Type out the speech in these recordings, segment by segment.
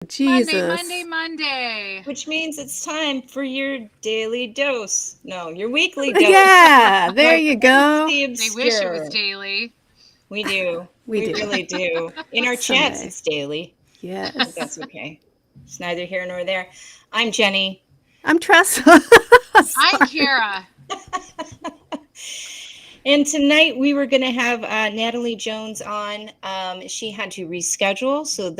Jesus. Monday. Which means it's time for your daily dose. No, your weekly dose. Yeah, there you go. The They obscure. wish it was daily. We do. We do. really do. In our Someday. chats, it's daily. But Yes. that's okay. It's neither here nor there. I'm Jeni. I'm Tressa. I'm Kara. And tonight we were going to have Natalie Jones on. She had to reschedule, so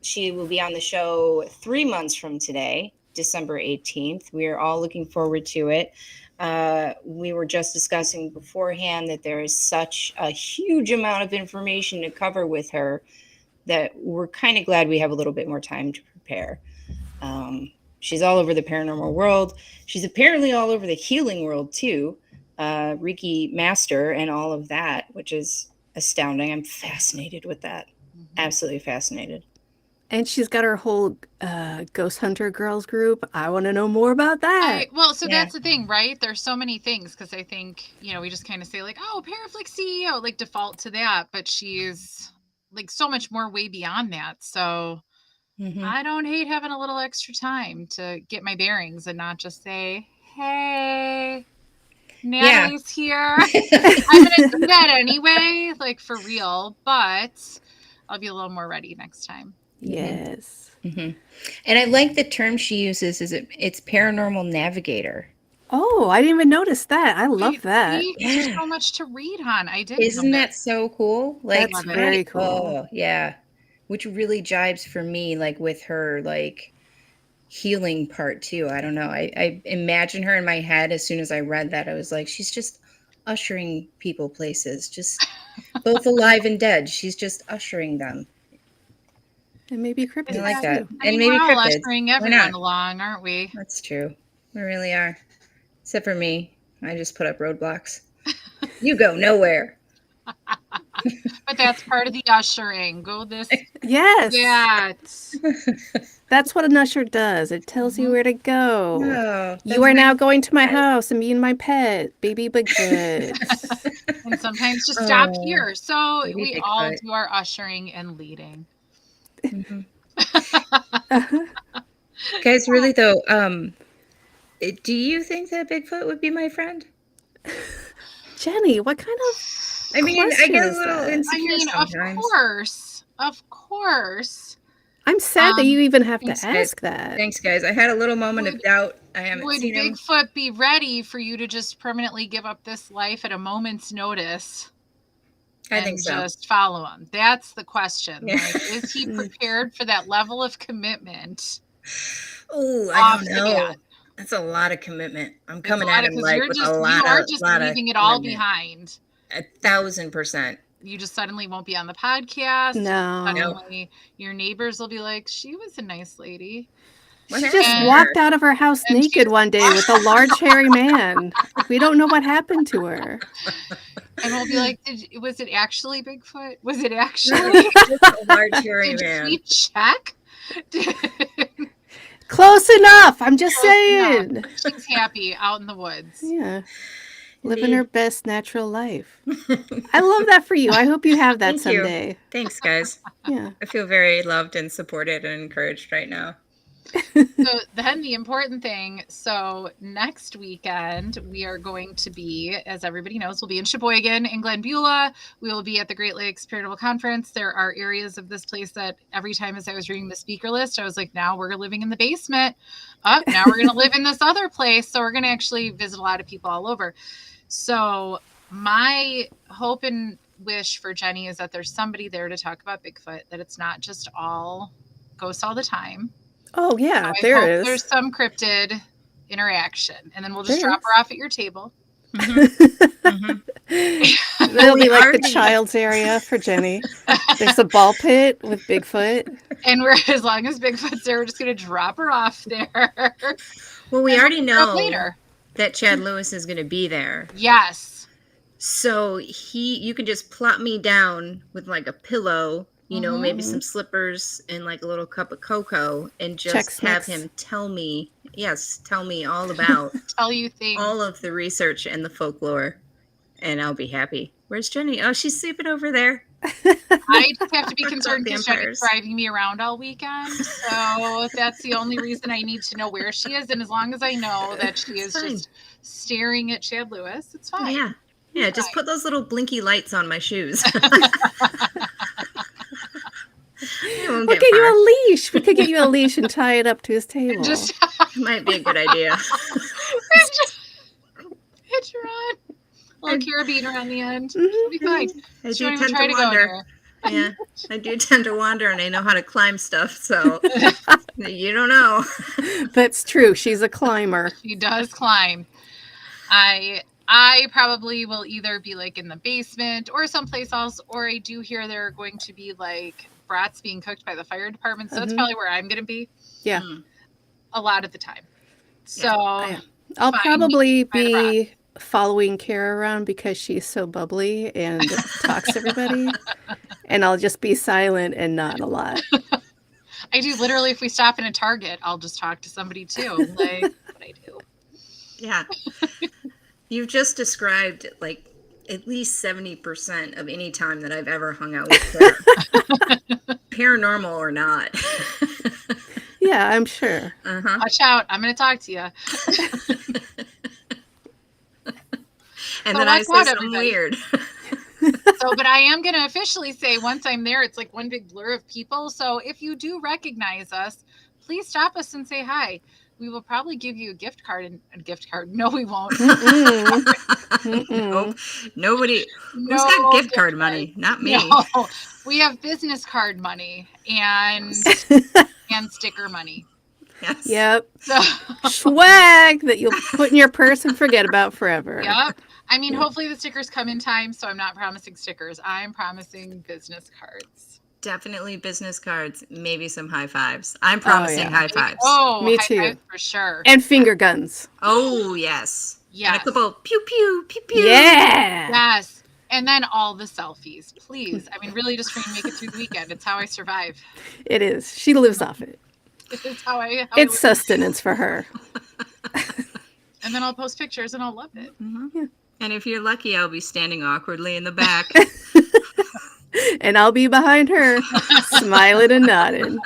she will be on the show 3 months from today, December 18th. We are all looking forward to it. We were just discussing beforehand that there is such a huge amount of information to cover with her that we're kind of glad we have a little bit more time to prepare. She's all over the paranormal world. She's apparently all over the healing world too. Reiki master and all of that, which is astounding. I'm fascinated with that. Absolutely fascinated. And she's got her whole Ghost Hunter Girls group. I want to know more about that. That's the thing, right? There's so many things because I think, we just kind of say like, oh, Paraflix CEO, like default to that. But she's like so much more way beyond that. So I don't hate having a little extra time to get my bearings and not just say, hey, Natalie's here. I'm going to do that anyway, like for real. But I'll be a little more ready next time. Yes. And I like the term she uses. It's paranormal navigator. Oh, I didn't even notice that. I love that. There's so much to read, hon. I didn't. Isn't that so cool? Like, that's very cool. Oh, yeah. Which really jibes for me, like with her, like healing part too. I don't know. I imagine her in my head as soon as I read that. I was like, she's just ushering people places, just both alive and dead. She's just ushering them. And maybe cryptids. I like that. And maybe we're all ushering everyone along, aren't we? That's true. We really are. Except for me. I just put up roadblocks. You go nowhere. But that's part of the ushering. Go this. Yes. That. That's what an usher does. It tells you where to go. Oh, you are now going to my house and me and my pet, baby Bigfoot. And sometimes just stop here. So we Bigfoot. all do our ushering and leading. Guys, really though, do you think that Bigfoot would be my friend? Jeni, what kind of I get a little insecure sometimes. Of course. I'm sad that you even have to ask that. Thanks, guys. I had a little moment of doubt. I haven't seen him. Would Bigfoot be ready for you to just permanently give up this life at a moment's notice? I think so. Just follow him. That's the question. Like, is he prepared for that level of commitment? Oh, I don't know. That's a lot of commitment. I'm coming at him like with a lot of leaving it all behind. 1,000%. You just suddenly won't be on the podcast. No. Suddenly your neighbors will be like, she was a nice lady. She just walked out of her house naked one day with a large hairy man. We don't know what happened to her. And we'll be like, was it actually Bigfoot? Was it actually a large hairy man? Did we check? Close enough. I'm just saying. She's happy out in the woods. Yeah. Living her best natural life. I love that for you. I hope you have that someday. You. Thanks, guys. Yeah. I feel very loved and supported and encouraged right now. So then the important thing, next weekend we are going to be, as everybody knows, we'll be in Sheboygan in Glen Beulah. We will be at the Great Lakes Paranormal Conference. There are areas of this place that every time as I was reading the speaker list, I was like, now we're living in the basement. Now we're going to live in this other place. So we're going to actually visit a lot of people all over. So my hope and wish for Jeni is that there's somebody there to talk about Bigfoot, that it's not just all ghosts all the time. Oh, yeah, so there is. There's some cryptid interaction. And then we'll just drop her off at your table. It'll be like the child's area for Jeni. There's a ball pit with Bigfoot. And as long as Bigfoot's there, we're just going to drop her off there. Well, we already know that Chad Lewis is going to be there. Yes. So you can just plop me down with like a pillow, maybe some slippers and like a little cup of cocoa, and just have him tell me all about tell you things, all of the research and the folklore, and I'll be happy. Where's Jeni? Oh, she's sleeping over there. I just have to be concerned because Jeni's Vampires. driving me around all weekend. So that's the only reason I need to know where she is. And as long as I know that she is Fine. just staring at Chad Lewis, it's fine. Yeah. Yeah, just put those little blinky lights on my shoes. We'll get you a leash. We could get you a leash and tie it up to his table. Just Might be a good idea. hitch her on. A little carabiner on the end. Mhm. She'll be fine. I She do won't even tend try to to go wander. there. Yeah, I do tend to wander, and I know how to climb stuff, so you don't know. That's true. She's a climber. She does climb. I probably will either be like in the basement or someplace else, or I do hear there are going to be like brats being cooked by the fire department. So that's probably where I'm going to be. Yeah. A lot of the time. So I'll fine. probably Find a brat. be following Kara around because she's so bubbly and talks to everybody. And I'll just be silent and nod a lot. I do literally, if we stop in a Target, I'll just talk to somebody too. Like what I do. Yeah. You've just described like at least 70% of any time that I've ever hung out with Kara. Paranormal or not. Yeah, I'm sure. Watch out. I'm going to talk to you. And So then I watch say out, something everybody. weird. So, but I am going to officially say once I'm there, it's like one big blur of people. So if you do recognize us, please stop us and say hi. We will probably give you a gift card and a gift card. No, we won't. Nope. Nobody. Who's No got gift card card. money? Not me. No, we have business card money and sticker money. Yes. Yep. So, Swag that you'll put in your purse and forget about forever. yep. I mean, hopefully the stickers come in time, so I'm not promising stickers. I'm promising business cards. Definitely business cards. Maybe some high fives. I'm promising high fives. Oh, Me high too. fives for sure. And finger guns. Oh, yes. Yes. And a couple pew pew pew pew. Yeah. Yes. And then all the selfies, please. I mean, really just trying to make it through the weekend. It's how I survive. It is. She lives off it. It's how I It's live. sustenance for her. And then I'll post pictures and I'll love it. Mm-hmm. And if you're lucky, I'll be standing awkwardly in the back. And I'll be behind her, smiling and nodding.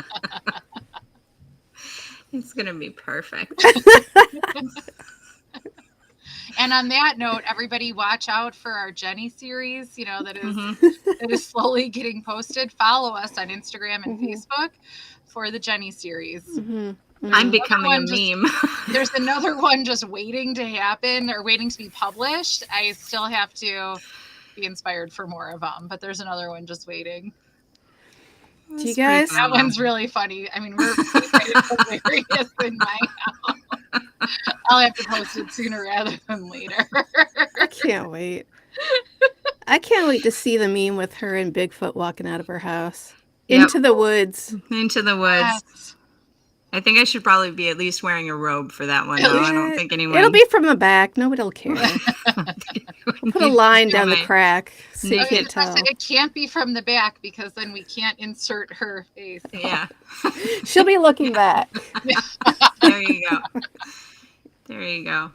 It's going to be perfect. And on that note, everybody watch out for our Jeni series, you know, that is slowly getting posted. Follow us on Instagram and Facebook for the Jeni series. I'm becoming a meme. There's another one just waiting to happen or waiting to be published. I still have to be inspired for more of them, but there's another one just waiting. Do you guys? That one's really funny. I mean, we're hilarious in my house. I'll have to post it sooner rather than later. I can't wait. I can't wait to see the meme with her and Bigfoot walking out of her house. Yep. Into the woods. Into the woods. Yes. I think I should probably be at least wearing a robe for that one. Though. I don't think anyone. It'll be from the back. Nobody'll care. Put a line down the crack so you can't tell. It can't be from the back because then we can't insert her face. Yeah. She'll be looking back. There you go. There you go.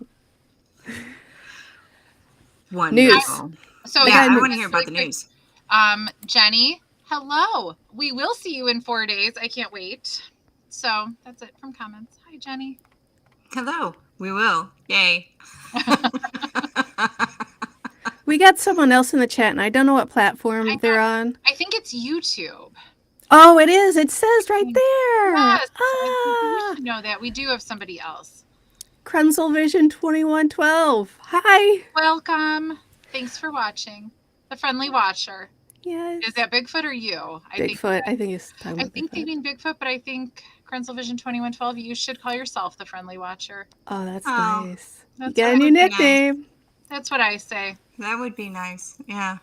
Wonderful. So yeah, I want to hear about the news. Jeni, hello. We will see you in 4 days. I can't wait. So that's it from comments. Hi, Jeni. Hello. We will. Yay. We got someone else in the chat, and I don't know what platform they're on. I think it's YouTube. Oh, it is. It says right there. Yes. We should know that. We do have somebody else. Crunzel Vision 2112. Hi. Welcome. Thanks for watching. The Friendly Watcher. Yes. Is that Bigfoot or you? Bigfoot. I think he's talking about I think they mean Bigfoot, but I think Crunzel Vision 2112, you should call yourself the Friendly Watcher. Oh, that's nice. That's You got a new nickname. Nice. That's what I say. That would be nice. Yeah.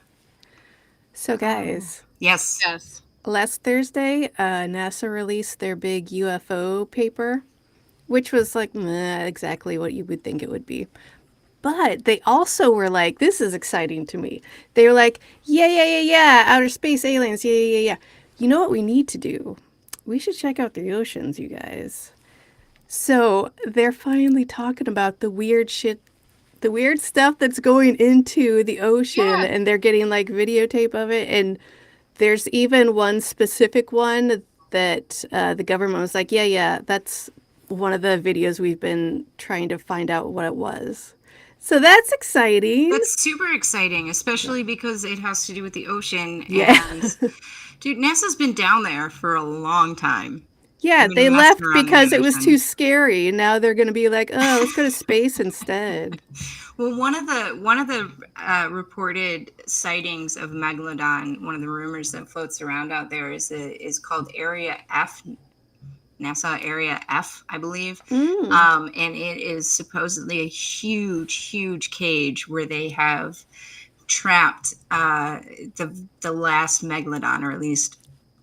So, guys. Yes. Yes. Last Thursday, NASA released their big UFO paper, which was like exactly what you would think it would be. But they also were like, this is exciting to me. They were like, yeah, outer space aliens, yeah. You know what we need to do? We should check out the oceans, you guys. So they're finally talking about the weird shit, the weird stuff that's going into the ocean, and they're getting like videotape of it. And There's even one specific one that the government was like, yeah, that's one of the videos we've been trying to find out what it was. So that's exciting. That's super exciting, especially because it has to do with the ocean. Yeah. And dude, NASA's been down there for a long time. Yeah, Been they messing left around in because the it was ocean. too scary. Now they're going to be like, oh, let's go to space instead. Well, one of the reported sightings of megalodon, one of the rumors that floats around out there is called Area F, NASA Area F, I believe. And it is supposedly a huge cage where they have trapped the last megalodon, or at least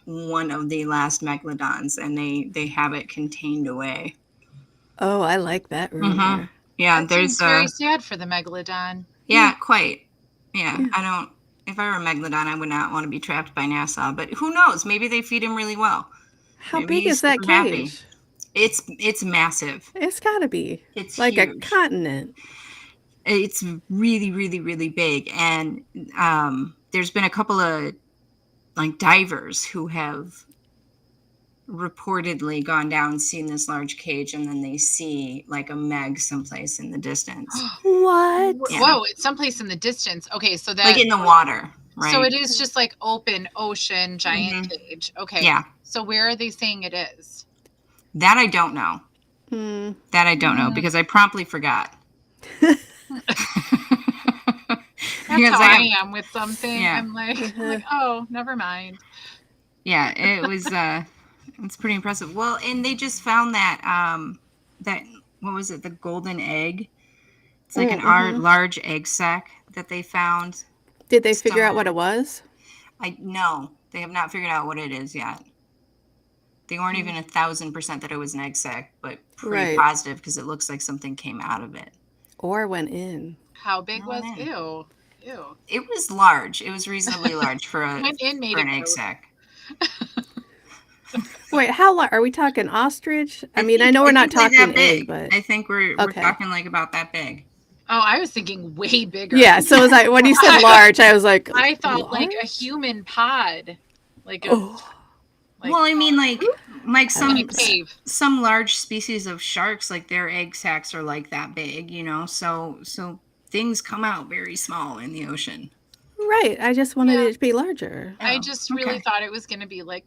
one of the last megalodons, and they have it contained away. Oh, I like that rumor. Yeah, That there's seems very sad for the megalodon. yeah, quite. Yeah, I don't. If I were a megalodon, I would not want to be trapped by NASA. But who knows? Maybe they feed him really well. How Maybe big he's is that super happy. cage? It's massive. It's got to be. It's like huge. a continent. It's really big, and there's been a couple of like divers who have reportedly gone down and seen this large cage, and then they see like a meg someplace in the distance. What? Yeah. Whoa, it's someplace in the distance. Okay, so that Like in the water, right? so it is just like open ocean giant cage. Okay. Yeah. So where are they saying it is? That I don't know. That I don't know because I promptly forgot. That's how I am with something. Yeah. I'm like, oh, never mind. Yeah, it was it's pretty impressive. Well, and they just found that that what was it, the golden egg? It's like an large egg sac that they found. Did they figure out what it was? No, they have not figured out what it is yet. They weren't even 1,000% that it was an egg sac, but pretty positive because it looks like something came out of it. Or went in. How big was ew? It was large. It was reasonably large for an egg sac. Wait, how large? Are we talking ostrich? I mean, I know we're not talking egg, but I think we're talking like about that big. Oh, I was thinking way bigger. Yeah, so it was like when you said large, I was like, I thought like a human pod, like a. Well, I mean, like some large species of sharks, like their egg sacs are like that big, you know. So things come out very small in the ocean. Right. I just wanted it to be larger. I just really thought it was going to be like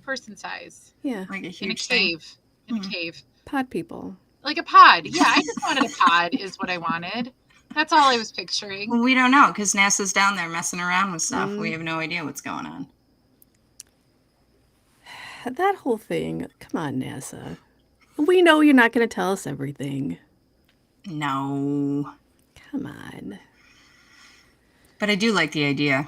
person size. Yeah. Like a in a huge cave. thing. In a cave. Pod people. Like a pod. Yeah, I just wanted a pod is what I wanted. That's all I was picturing. Well, we don't know because NASA's down there messing around with stuff. We have no idea what's going on. That whole thing. Come on, NASA. We know you're not going to tell us everything. No. Come on. But I do like the idea.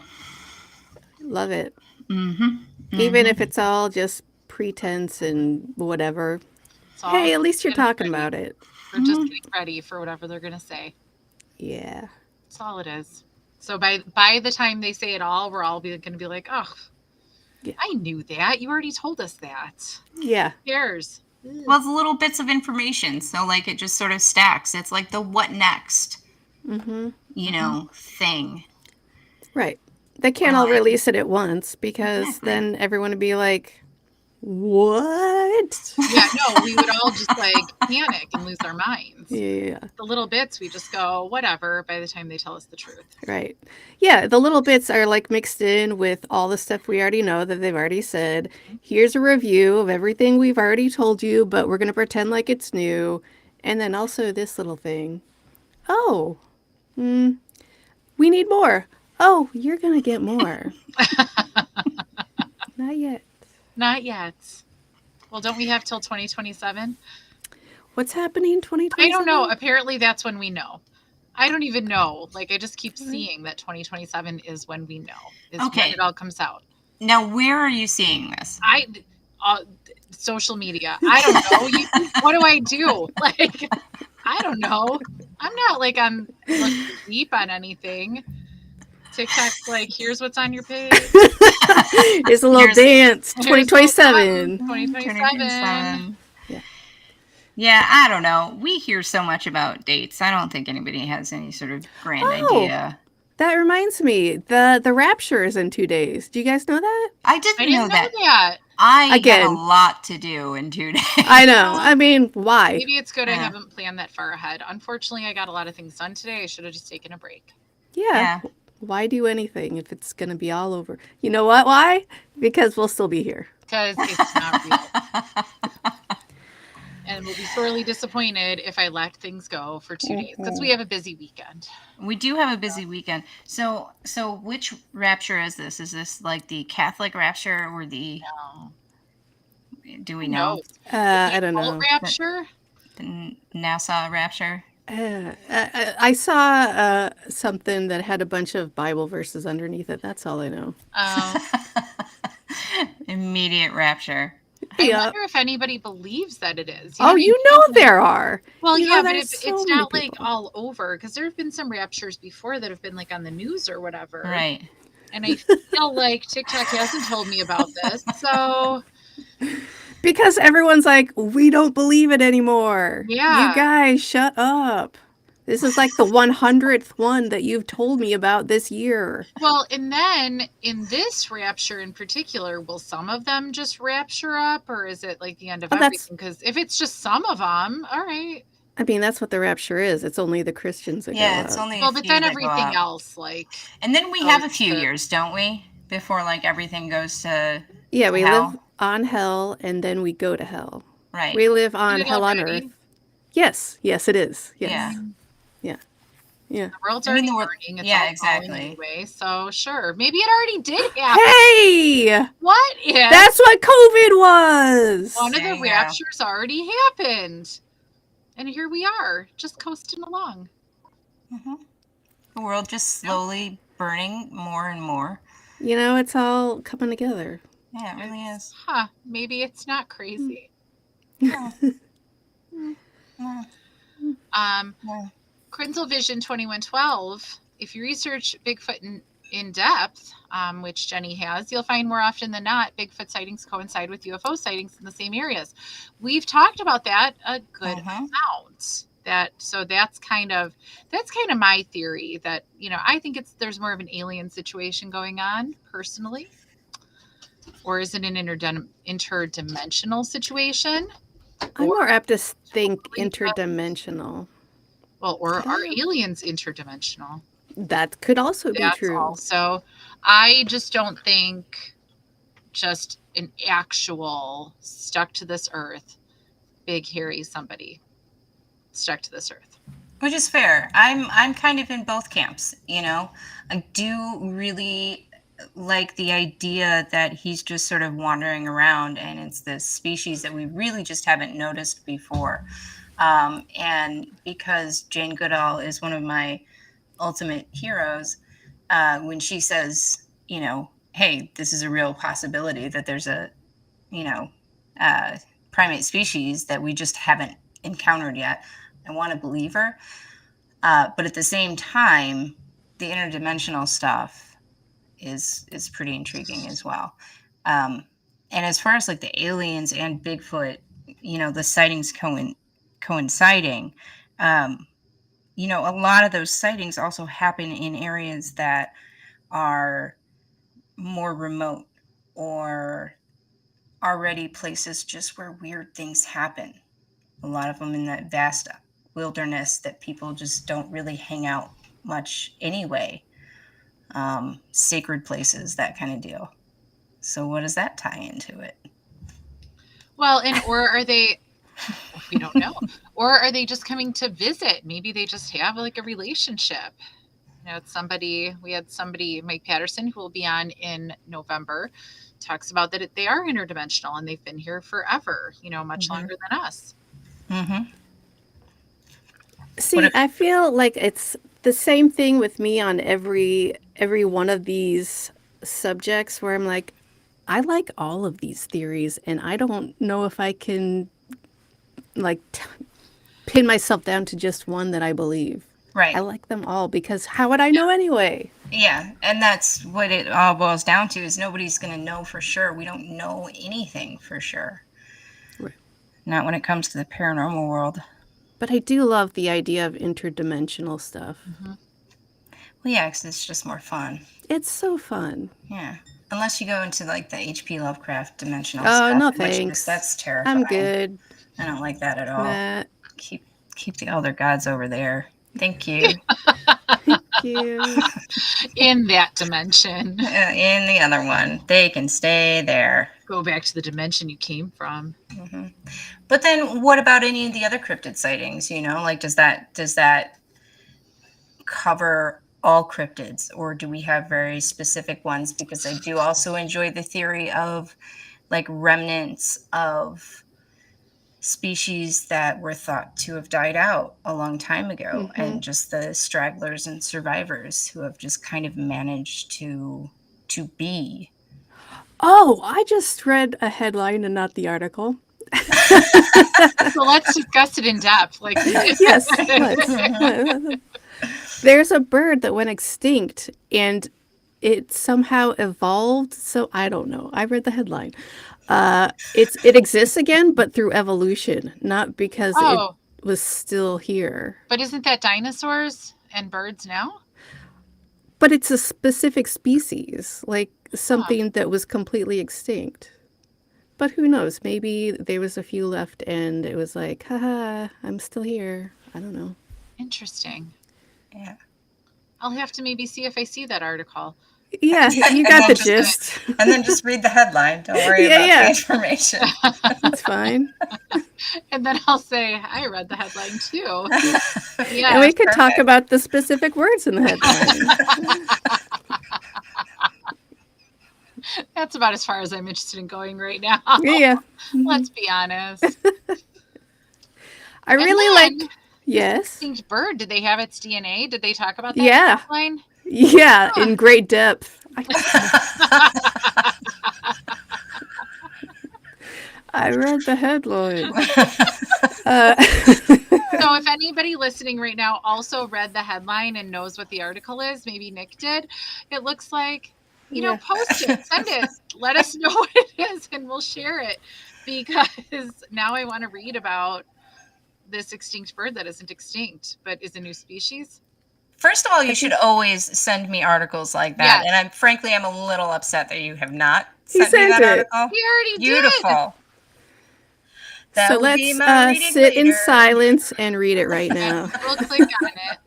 Love it. Even if it's all just pretense and whatever. Hey, at least you're talking about it. We're just getting ready for whatever they're going to say. Yeah. That's all it is. So by the time they say it all, we're all going to be like, oh, yeah. I knew that. You already told us that. Yeah. Who cares? Well, it's little bits of information. So, like, it just sort of stacks. It's like the what next, you know, thing. Right. They can't all release it at once because then everyone would be like, what? Yeah, no, we would all just like panic and lose our minds. Yeah. The little bits, we just go, whatever, by the time they tell us the truth. Right. Yeah, the little bits are like mixed in with all the stuff we already know that they've already said. Here's a review of everything we've already told you, but we're going to pretend like it's new. And then also this little thing. Oh, we need more. Oh, you're going to get more. Not yet. Not yet. Well, don't we have till 2027? What's happening in 2027? I don't know. Apparently that's when we know. I don't even know. Like, I just keep seeing that 2027 is when we know. Is when it all comes out. Now, where are you seeing this? Social media. I don't know. What do I do? Like, I don't know. I'm not like I'm looking deep on anything. TikTok's like, here's what's on your page. It's a little dance. 2027. 2027. Yeah, I don't know. We hear so much about dates. I don't think anybody has any sort of grand idea. That reminds me, the rapture is in 2 days. Do you guys know that? I I didn't didn't know know that. that. I have a Again. lot to do in 2 days. I know. I mean, why? Maybe it's good I Yeah. haven't planned that far ahead. Unfortunately, I got a lot of things done today. I should have just taken a break. Yeah. Yeah. Why do anything if it's going to be all over? You know what? Why? Because we'll still be here. Because it's not real. And we'll be sorely disappointed if I let things go for 2 days because we have a busy weekend. We do have a busy weekend. So which rapture is this? Is this like the Catholic rapture or the? No. Do we Who know knows? I don't Adult know. rapture? the NASA rapture? I saw something that had a bunch of Bible verses underneath it. That's all I know. Immediate rapture. I Yeah. wonder if anybody believes that it is. Oh, you know there are. Well, You know, yeah, but there's so it's many not like people. all over because there have been some raptures before that have been like on the news or whatever. Right. And I feel like TikTok hasn't told me about this. So, Because everyone's like, we don't believe it anymore. Yeah. You guys, shut up. This is like the 100th one that you've told me about this year. well, and then in this rapture in particular, will some of them just rapture up or is it like the end of Oh, that's- everything? Because if it's just some of them, all right. I mean, that's what the rapture is. It's only the Christians that go Yeah, up. it's only a Well, but few then that everything go up. else, like, And then we have a goes few to- years, don't we? Before like everything goes to Yeah, we hell. live on hell and then we go to hell. Right. We live on it hell on already? earth. Yes, yes, it is. Yes. Yeah. Yeah. the world's I mean, already the world- burning. It's yeah, all falling exactly. anyway. So, sure. Maybe it already did happen. Hey! What if That's what COVID was! one of There the you go. raptures already happened? And here we are, just coasting along. Mhm. The world just slowly burning more and more. You know, it's all coming together. Yeah, it really is. Huh. Maybe it's not crazy. No. Crystal Vision 2112. If you research Bigfoot in depth, which Jeni has, you'll find more often than not Bigfoot sightings coincide with UFO sightings in the same areas. We've talked about that a good amount. That's kind of my theory that, I think there's more of an alien situation going on personally. Or is it an interdimensional situation? I'm more apt to think interdimensional. Well, or are aliens interdimensional? That could also be That's true. also, I just don't think just an actual stuck to this earth, big hairy somebody stuck to this earth. Which is fair. I'm kind of in both camps, I do really like the idea that he's just sort of wandering around and it's this species that we really just haven't noticed before. And because Jane Goodall is one of my ultimate heroes, when she says, hey, this is a real possibility that there's a, primate species that we just haven't encountered yet, I want to believe her. But at the same time, the interdimensional stuff is pretty intriguing as well. And as far as like the aliens and Bigfoot, the sightings coinciding, a lot of those sightings also happen in areas that are more remote or already places just where weird things happen. A lot of them in that vast wilderness that people just don't really hang out much anyway. Sacred places, that kind of deal. So what does that tie into it? Well, or are they, we don't know, or are they just coming to visit? Maybe they just have like a relationship. It's somebody, we had somebody, Mike Patterson, who will be on in November, talks about that they are interdimensional and they've been here forever, much longer than us. Mm-hmm. See, I feel like it's the same thing with me on every one of these subjects where I'm like, I like all of these theories and I don't know if I can like pin myself down to just one that I believe. Right. I like them all because how would I know anyway? Yeah, and that's what it all boils down to is nobody's going to know for sure. We don't know anything for sure. Right. Not when it comes to the paranormal world. But I do love the idea of interdimensional stuff. Mm-hmm. Well, yeah, because it's just more fun. It's so fun. Yeah. Unless you go into like the H.P. Lovecraft dimensional Oh, stuff, no in which thanks. that's terrifying. I'm good. I don't like that at all. Nah. Keep the elder gods over there. Thank you. Thank you. In that dimension. In the other one, they can stay there. Go back to the dimension you came from. Mm-hmm. But then, what about any of the other cryptid sightings? Like does that cover all cryptids, or do we have very specific ones? Because I do also enjoy the theory of like remnants of species that were thought to have died out a long time ago, and just the stragglers and survivors who have just kind of managed to be. Oh, I just read a headline and not the article. So let's discuss it in depth. Like, Yes, let's. There's a bird that went extinct and it somehow evolved. So I don't know. I read the headline. It exists again, but through evolution, not because oh, it was still here. but isn't that dinosaurs and birds now? But it's a specific species, like something that was completely extinct. But who knows? Maybe there was a few left and it was like, haha, I'm still here. I don't know. Interesting. Yeah. I'll have to maybe see if I see that article. Yeah, you got the gist. And then just read the headline. Don't worry about the information. That's fine. And then I'll say, I read the headline too. Yeah, and we could talk about the specific words in the headline. That's about as far as I'm interested in going right now. Yeah. Let's be honest. I really like. Yes. Extinct bird. Did they have its DNA? Did they talk about that? Yeah. Headline? Yeah, in great depth. I read the headline. So if anybody listening right now also read the headline and knows what the article is, maybe Nick did, it looks like, post it, send it, let us know what it is and we'll share it, because now I want to read about this extinct bird that isn't extinct, but is a new species. First of all, you should always send me articles like that. Yes. And I'm a little upset that you have not sent me that article. He already Beautiful. did. So let's sit in silence and read it right now. We'll click on it.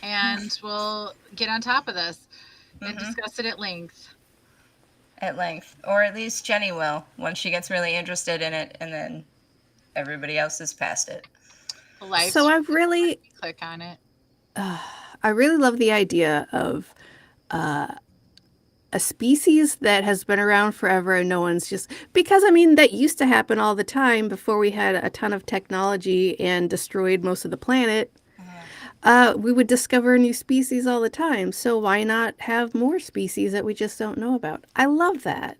And we'll get on top of this and discuss it at length. Or at least Jeni will, once she gets really interested in it, and then everybody else has passed it. So I really click on it. I really love the idea of a species that has been around forever and no one's just, because that used to happen all the time before we had a ton of technology and destroyed most of the planet. We would discover a new species all the time. So why not have more species that we just don't know about? I love that.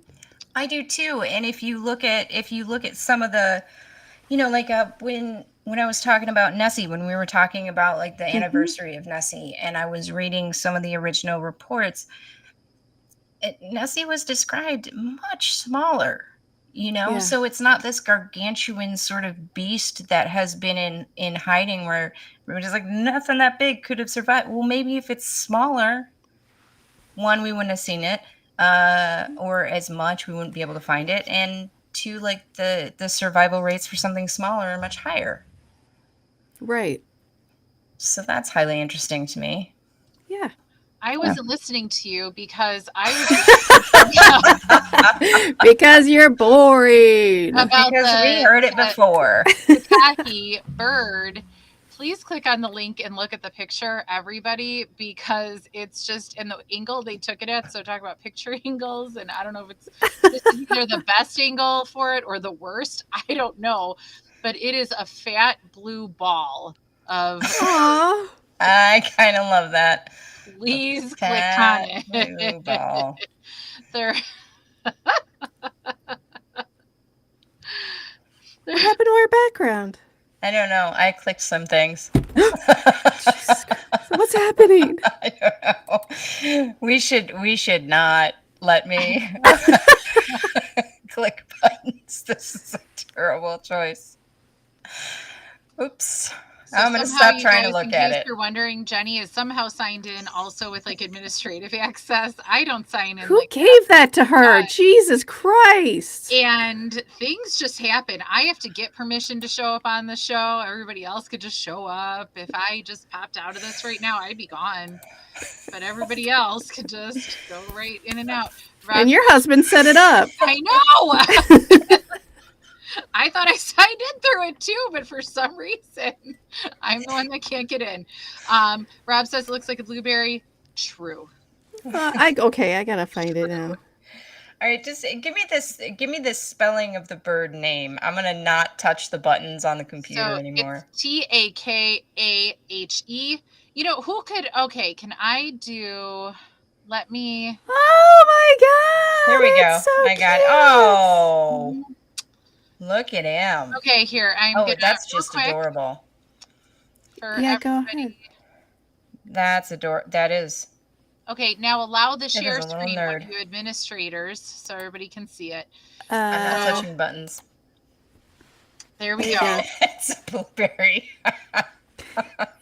I do too. And if you look at some of the, like when I was talking about Nessie, when we were talking about like the anniversary of Nessie, and I was reading some of the original reports, Nessie was described much smaller, so it's not this gargantuan sort of beast that has been in hiding where we're just like, nothing that big could have survived. Well, maybe if it's smaller, one, we wouldn't have seen it, or as much, we wouldn't be able to find it. And two, like the survival rates for something smaller are much higher. Right. So that's highly interesting to me. Yeah. I wasn't listening to you because I was because you're boring. Because we heard it before. The tacky bird. Please click on the link and look at the picture, everybody, because it's just in the angle they took it at. So talk about picture angles, and I don't know if it's either the best angle for it or the worst. I don't know, but it is a fat blue ball of. Aww. I kind of love that. Please click on it. Blue ball. They're. What happened to our background? I don't know. I clicked some things. What's happening? I don't know. We should not let me click buttons. This is a terrible choice. Oops. So I'm going to somehow, stop you trying to guys, look in at case it. you're wondering, Jeni is somehow signed in also with like administrative access. I don't sign in Who like gave that to her? Uh, Jesus Christ. and things just happen. I have to get permission to show up on the show. Everybody else could just show up. If I just popped out of this right now, I'd be gone. But everybody else could just go right in and out. Rob, And your husband set it up. I know. I thought I signed in through it too, but for some reason, I'm the one that can't get in. Rob says it looks like a blueberry. True. I gotta find it now. All right, just give me this spelling of the bird name. I'm going to not touch the buttons on the computer So anymore. it's Takahe. You know, who could, okay, can I do, let me. Oh my god! Here we go. It's so I got cute. Oh, look at him. Okay, here, I'm Oh, gonna, that's real just quick, adorable. for Yeah, go everybody. ahead. That's adorable. That is. Okay, now allow the is share a little screen, nerd. you administrators, so everybody can see it. I'm not Uh, touching buttons. There we there you go. go. It's a blueberry.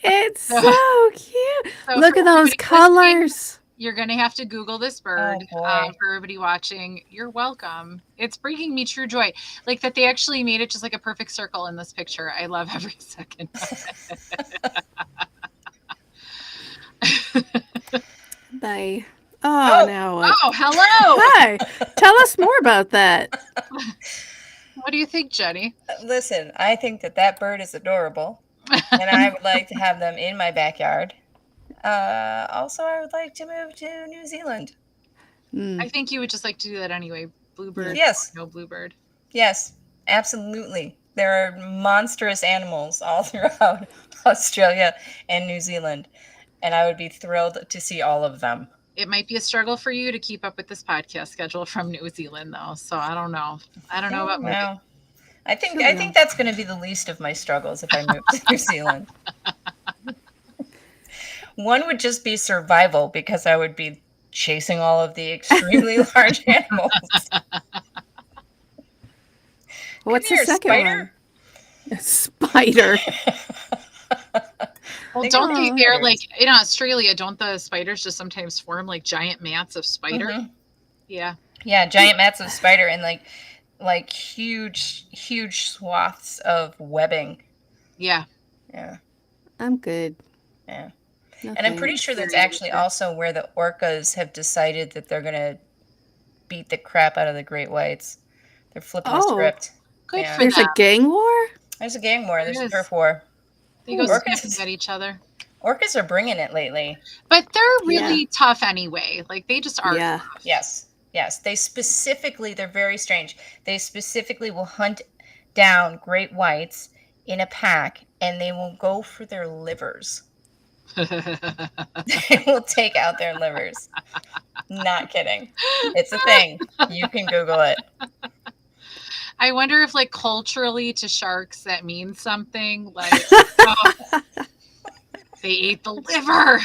It's So- so cute. So Look for at those everybody listening, colors. You're going to have to Google this bird Oh, boy. for everybody watching. You're welcome. It's bringing me true joy. Like that they actually made it just like a perfect circle in this picture. I love every second of it. Bye. Oh, now what? Oh, hello. Hi. Tell us more about that. What do you think, Jeni? Listen, I think that bird is adorable, and I would like to have them in my backyard. Also, I would like to move to New Zealand. I think you would just like to do that anyway. Bluebird. Yes. No bluebird. Yes, absolutely. There are monstrous animals all throughout Australia and New Zealand, and I would be thrilled to see all of them. It might be a struggle for you to keep up with this podcast schedule from New Zealand, though. So I don't know. I don't know about moving. No. I think that's going to be the least of my struggles if I move to New Zealand. One would just be survival because I would be chasing all of the extremely large animals. What's Come the here, second spider. one? A spider. Well, don't they? They're spiders. like in Australia. Don't the spiders just sometimes form like giant mats of spider? Mhm. Yeah. Yeah, giant mats of spider and like huge swaths of webbing. Yeah. Yeah. I'm good. Yeah. No And I'm pretty thanks. sure that's Very actually good. also where the orcas have decided that they're going to beat the crap out of the great whites. They're flipping the Oh. script. Good Yeah. for There's them. a gang war? There's a gang war. There's a There is. turf war. They go Orcas. snapping at each other. Orcas are bringing it lately. But they're really tough anyway. Like they just are Yeah. tough. Yes. They're very strange. They specifically will hunt down great whites in a pack and they will go for their livers. They will take out their livers. Not kidding. It's a thing. You can Google it. I wonder if like culturally to sharks that means something. Like oh, they ate the liver.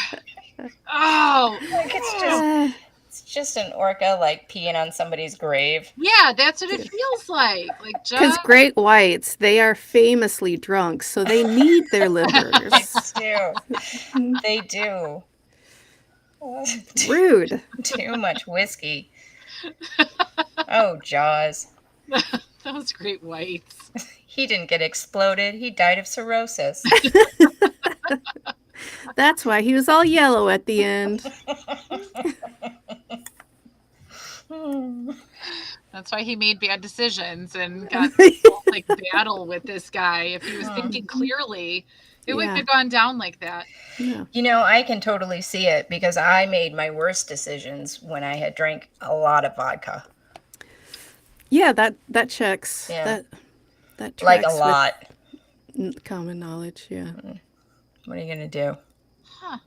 Oh. Like it's just an orca like peeing on somebody's grave. Yeah, that's what it feels like. Like Because just great whites, they are famously drunk, so they need their livers. They do. Rude. Too much whiskey. Oh, Jaws. those great whites. He didn't get exploded. He died of cirrhosis. That's why he was all yellow at the end. That's why he made bad decisions and got this whole, like battle with this guy. If he was thinking clearly, it wouldn't have gone down like that. No. You know, I can totally see it because I made my worst decisions when I had drank a lot of vodka. Yeah, that checks. Yeah. That tracks Like a lot. with common knowledge, yeah. What are you gonna do? Huh.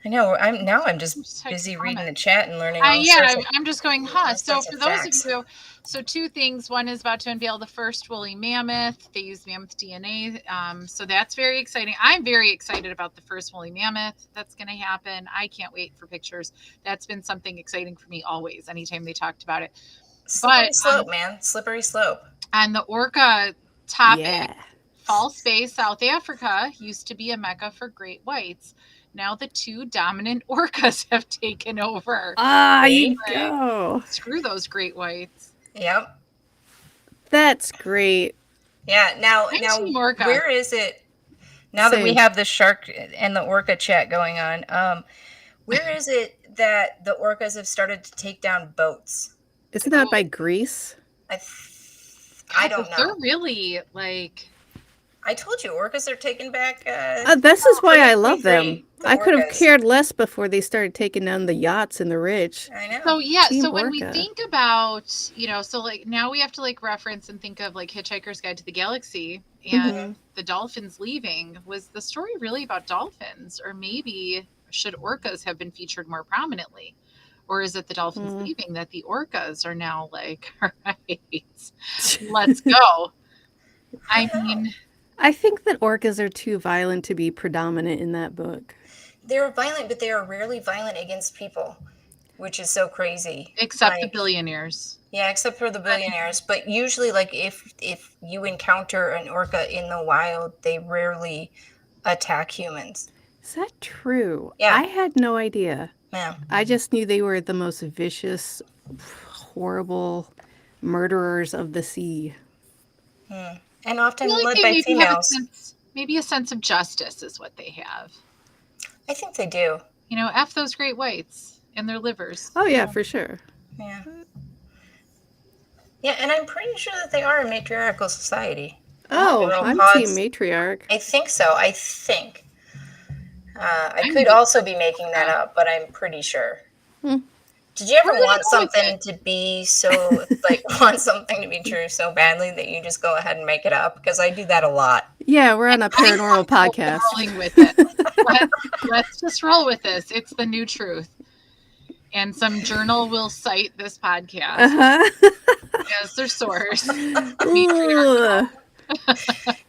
I know. I'm just Just type busy comment. reading the chat and learning all sorts Yeah, of I'm just going, huh. all So sorts for of those facts. of you, so two things. One is about to unveil the first woolly mammoth. They use mammoth DNA. So that's very exciting. I'm very excited about the first woolly mammoth that's going to happen. I can't wait for pictures. That's been something exciting for me always, anytime they talked about it. Slippery But, slope, man. Slippery slope. On the orca topic, Yeah. False Bay, South Africa used to be a mecca for great whites. Now the two dominant orcas have taken over. Ah, you See? go. Screw those great whites. Yep. That's great. Yeah. Now, I'm Team Orca. where is it? Now that we Same. have the shark and the orca chat going on, where is it that the orcas have started to take down boats? Isn't that by Greece? I don't know. They're really like. I told you, orcas are taking back. This is why I love them. the I could have orcas. cared less before they started taking down the yachts and the rich. I know. So yeah, Team so when we Orca. think about, so like now we have to like reference and think of like Hitchhiker's Guide to the Galaxy and the dolphins leaving. Was the story really about dolphins, or maybe should orcas have been featured more prominently? Or is it the dolphins leaving that the orcas are now like, all right, let's go? I mean, I think that orcas are too violent to be predominant in that book. They're violent, but they are rarely violent against people, which is so crazy. except the billionaires. Yeah, except for the billionaires. But usually, like if you encounter an orca in the wild, they rarely attack humans. Is that true? Yeah. I had no idea. Yeah. I just knew they were the most vicious, horrible murderers of the sea. And often I feel like led they by maybe have females. maybe a sense of justice is what they have. I think they do. F those great whites and their livers. Oh, yeah, for sure. Yeah. Yeah, and I'm pretty sure that they are a matriarchal society. Oh, Little I'm pods. team matriarch. I think so. I think. I could also be making that up, but I'm pretty sure. Did you ever want something to be want something to be true so badly that you just go ahead and make it up? Because I do that a lot. Yeah, we're on a paranormal podcast. Rolling with it. Let's just roll with this. It's the new truth. And some journal will cite this podcast as their source. Ooh.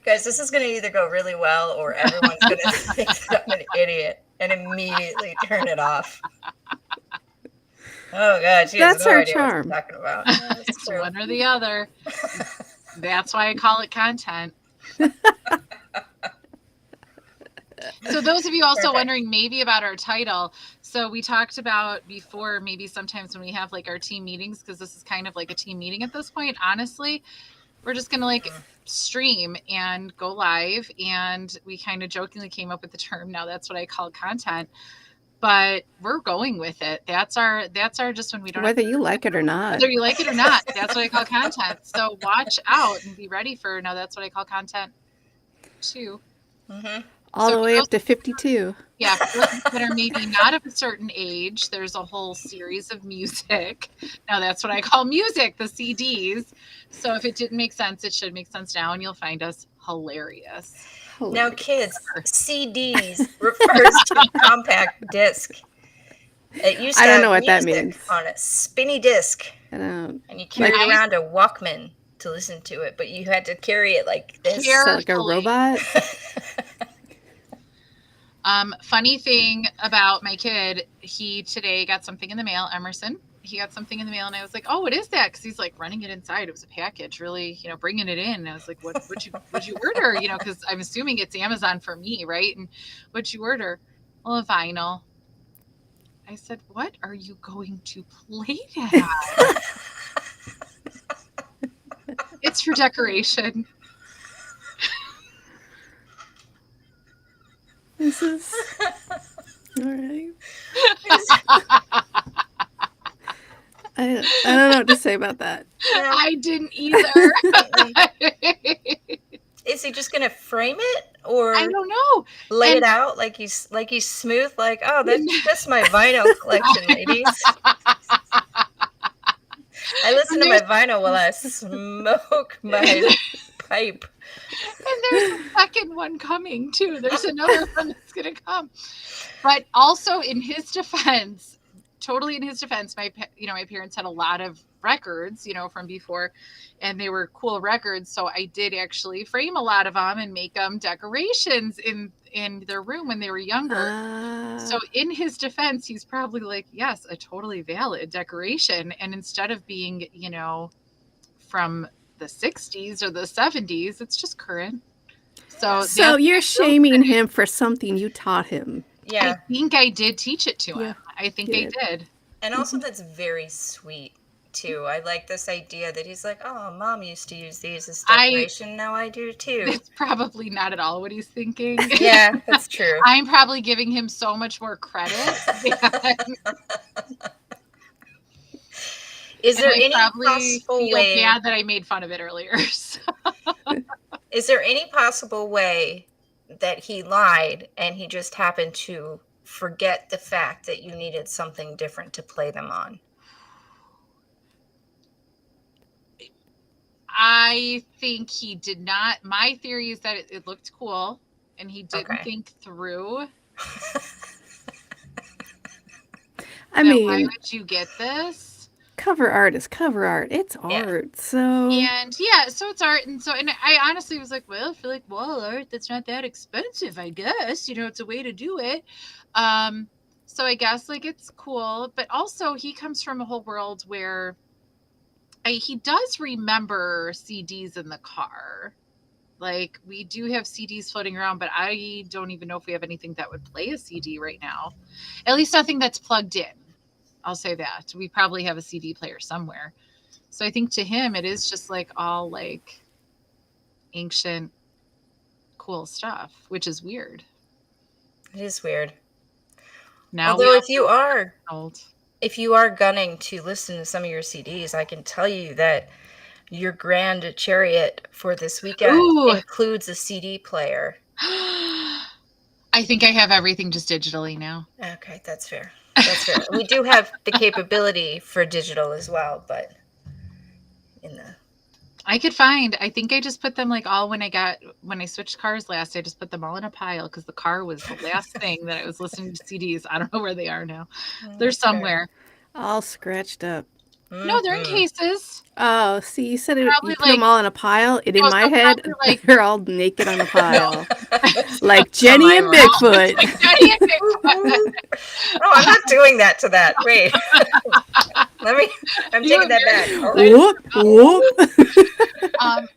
Guys, this is going to either go really well or everyone's going to think that I'm an idiot and immediately turn it off. Oh, God. She has That's no our idea charm. what I'm talking about. Yeah, that's It's true. one or the other. That's why I call it content. So those of you also wondering maybe about our title. So we talked about before, maybe sometimes when we have like our team meetings, because this is kind of like a team meeting at this point, honestly, we're just going to like stream and go live. And we kind of jokingly came up with the term. Now that's what I call content, but we're going with it. That's our just when we don't Whether you like it or not. Whether you like it or not, that's what I call content. So watch out and be ready for, now that's what I call content too. All the way up to 52. Yeah, for those that are maybe not of a certain age, there's a whole series of music. Now that's what I call music, the CDs. So if it didn't make sense, it should make sense now, and you'll find us hilarious. Now, kids, CDs refers to a compact disc. It used to I don't have know what that music means. on a spinny disc, I don't. and you carried around a Walkman to listen to it, but you had to carry it like this. Is that like a robot? Funny thing about my kid, he today got something in the mail, Emerson. He got something in the mail, and I was like, "Oh, what is that?" Because he's like running it inside. It was a package, really, bringing it in. And I was like, "What'd you order?" Because I'm assuming it's Amazon for me, right? And what'd you order? Well, a vinyl. I said, "What are you going to play that?" It's for decoration. This is all right. I don't know what to say about that. I didn't either. Is he just gonna frame it, or I don't know. lay it out like he's smooth? Like, oh, that's my vinyl collection, ladies. I listen to my vinyl while I smoke my pipe. And there's a second one coming too. There's another one that's gonna come. But also in his defense, totally in his defense, my parents had a lot of records, from before, and they were cool records. So I did actually frame a lot of them and make them decorations in their room when they were younger. So in his defense, he's probably like, yes, a totally valid decoration. And instead of being, from the 60s or the 70s, it's just current. So, So you're shaming him for something you taught him. Yeah. I think I did teach it to him. Yeah, I think you I did. did. And also that's very sweet too. I like this idea that he's like, oh, mom used to use these as decoration. Now I do too. That's probably not at all what he's thinking. Yeah, that's true. I'm probably giving him so much more credit. Is there I any probably possible feel way? bad that I made fun of it earlier. So. Is there any possible way that he lied and he just happened to forget the fact that you needed something different to play them on? I think he did not. My theory is that it looked cool and he didn't think through. I Why mean, would you get this? cover art is cover art. It's art. So And yeah, so it's art. And I honestly was like, well, I feel like wall art, that's not that expensive, I guess. It's a way to do it. So I guess like it's cool. But also he comes from a whole world where he does remember CDs in the car. Like we do have CDs floating around, but I don't even know if we have anything that would play a CD right now. At least nothing that's plugged in. I'll say that. We probably have a CD player somewhere. So I think to him, it is just like all like ancient, cool stuff, which is weird. It is weird. Now, although if you are gunning to listen to some of your CDs, I can tell you that your grand chariot for this weekend includes a CD player. I think I have everything just digitally now. Okay, that's fair. That's fair. We do have the capability for digital as well, but I think I just put them like all when I switched cars last, I just put them all in a pile because the car was the last thing that I was listening to CDs. I don't know where they are now. They're somewhere. All scratched up. No, they're in cases. Oh, see, you said you put them all in a pile. In my head, they're all naked on a pile. Like Jeni and Bigfoot. Oh, I'm not doing that to that. Wait. I'm taking that back.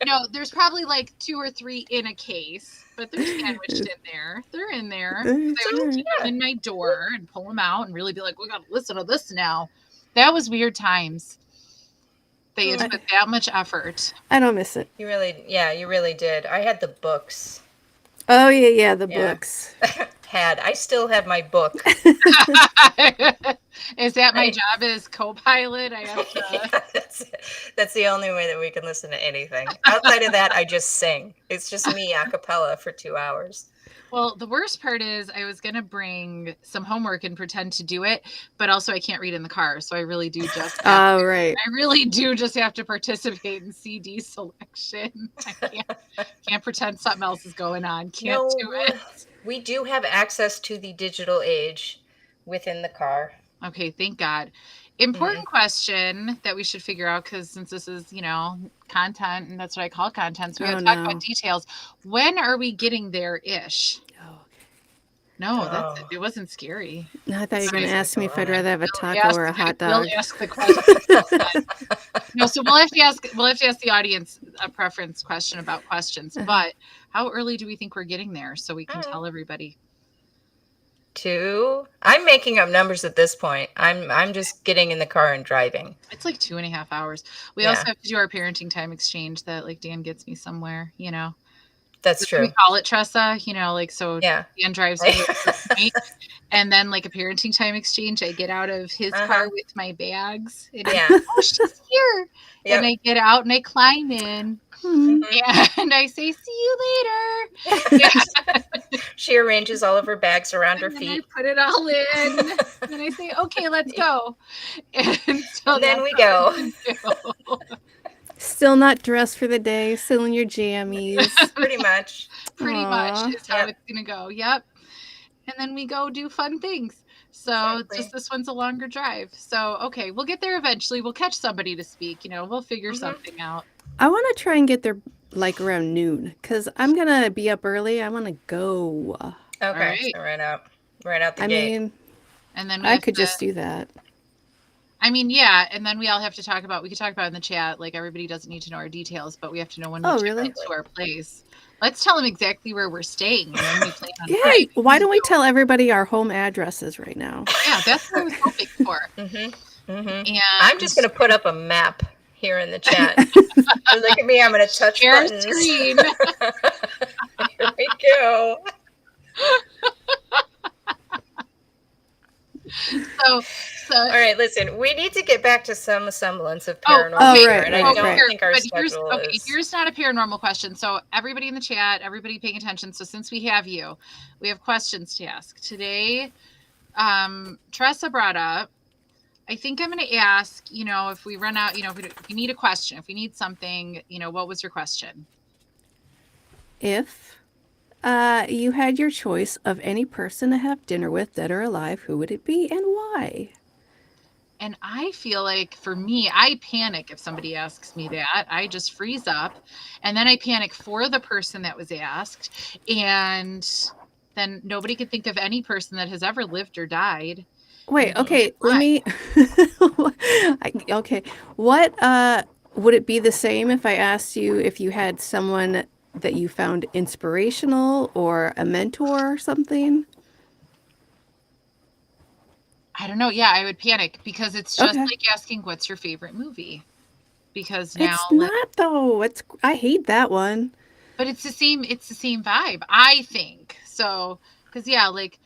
No, there's probably like 2 or 3 in a case, but they're sandwiched in there. They're in there. I would keep them in my door and pull them out and really be like, we got to listen to this now. That was weird times. They had put that much effort. I don't miss it. You really did. I had the books. Oh, yeah, the books. I still have my book. Is that my job as co-pilot? I have to... that's the only way that we can listen to anything. Outside of that, I just sing. It's just me a cappella for 2 hours. Well, the worst part is I was going to bring some homework and pretend to do it, but also I can't read in the car. So I really do just I really do just have to participate in CD selection. I can't pretend something else is going on. Can't do it. We do have access to the digital age within the car. Okay, thank God. Important question that we should figure out, because since this is, content, and that's what I call content, so we got to talk about details. When are we getting there-ish? Oh, okay. No, it wasn't scary. No, I thought you were going to ask me if I'd rather have a taco or a hot dog. We'll ask the question. No, so we'll have to ask the audience a preference question about questions. But how early do we think we're getting there so we can tell everybody? 2. I'm making up numbers at this point. I'm just getting in the car and driving. It's like 2.5 hours. We also have to do our parenting time exchange that like Dan gets me somewhere, That's true. We call it Tressa, Dan drives me and then like a parenting time exchange, I get out of his car with my bags. And oh, she's here. Yep. And I get out and I climb in. And I say, see you later. She arranges all of her bags around her feet. I put it all in. And I say, okay, let's go. And so then we go. Still not dressed for the day, still in your jammies. Pretty much. Pretty much is how it's going to go. Yep. And then we go do fun things. So just this one's a longer drive. So, okay, we'll get there eventually. We'll catch somebody to speak. We'll figure something out. I want to try and get there like around noon because I'm going to be up early. I want to go. Okay, right. So right out the gate. I mean, and then I could just do that. I mean, yeah, and then we all have to talk about, we could talk about in the chat, like everybody doesn't need to know our details, but we have to know when we check really? into our place. Let's tell them exactly where we're staying and when we plan on Yeah, arriving. why don't we tell everybody our home addresses right now? Yeah, that's what I was hoping for. And I'm just going to put up a map here in the chat. Look at me. I'm going to touch share buttons. screen. Here we go. So All right, listen, we need to get back to some semblance of Oh, paranormal okay, here, right, and I right, don't right. think our but schedule is. here's not a paranormal question. So everybody in the chat, everybody paying attention. So since we have you, we have questions to ask today. Tressa brought up, I think I'm going to ask, you know, if we run out, you know, if we need a question, if we need something, you know, what was your question? If you had your choice of any person to have dinner with, dead or alive, who would it be and why? And I feel like for me, I panic if somebody asks me that. I just freeze up, and then I panic for the person that was asked, and then nobody could think of any person that has ever lived or died. Wait, And okay, why? let me. Okay, what would it be the same if I asked you if you had someone that you found inspirational or a mentor or something? I don't know. Yeah, I would panic because it's just Okay. like asking what's your favorite movie. Because now, It's not though. I hate that one. but it's the same vibe, I think. So, because yeah, like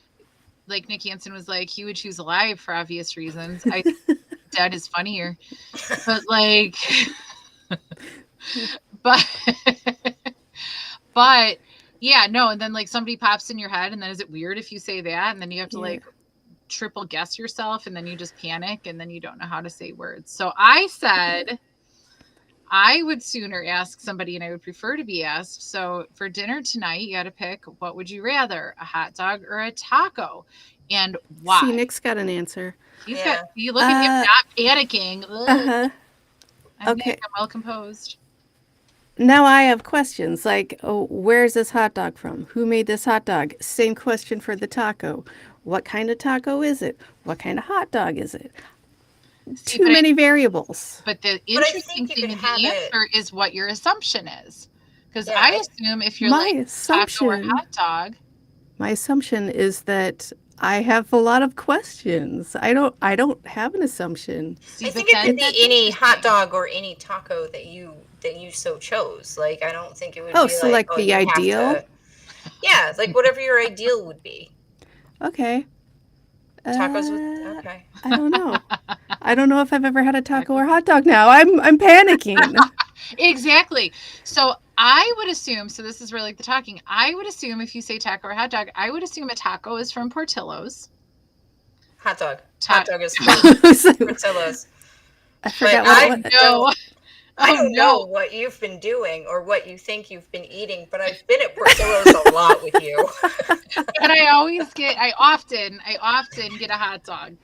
Nick Hansen was like, he would choose alive for obvious reasons. I think dead is funnier, but like, but but yeah, no. And then like somebody pops in your head, and then is it weird if you say that, and then you have to Yeah. like triple guess yourself, and then you just panic, and then you don't know how to say words. So I said I would sooner ask somebody, and I would prefer to be asked. So for dinner tonight, you got to pick, what would you rather, a hot dog or a taco, and why? See, Nick's got an answer. He's Yeah. got, you look at him not panicking. Ugh. Uh-huh. I'm Okay. Nick, I'm well composed. Now I have questions like, oh, where's this hot dog from? Who made this hot dog? Same question for the taco. What kind of taco is it? What kind of hot dog is it? See, Too many variables. But the I interesting think you thing could in the have it- answer is what your assumption is. Because Yeah, I I- assume if you're My like taco or assumption, hot dog, my assumption is that I have a lot of questions. I don't have an assumption. see, I but think it then could be that's any hot interesting. dog or any taco that you so chose. Like, I don't think it would Oh, be so like, like the you have ideal? to- Yeah, like whatever your ideal would be. Okay. Tacos with okay. I don't know. I don't know if I've ever had a taco or hot dog now. I'm panicking. Exactly. So I would assume, so this is where like the talking, I would assume if you say taco or hot dog, I would assume a taco is from Portillo's. Hot dog. Ta- Hot dog is from Portillo's. I forgot I what it was. No. I Oh, don't no. know what you've been doing or what you think you've been eating, but I've been at Portillo's a lot with you. But I often get a hot dog.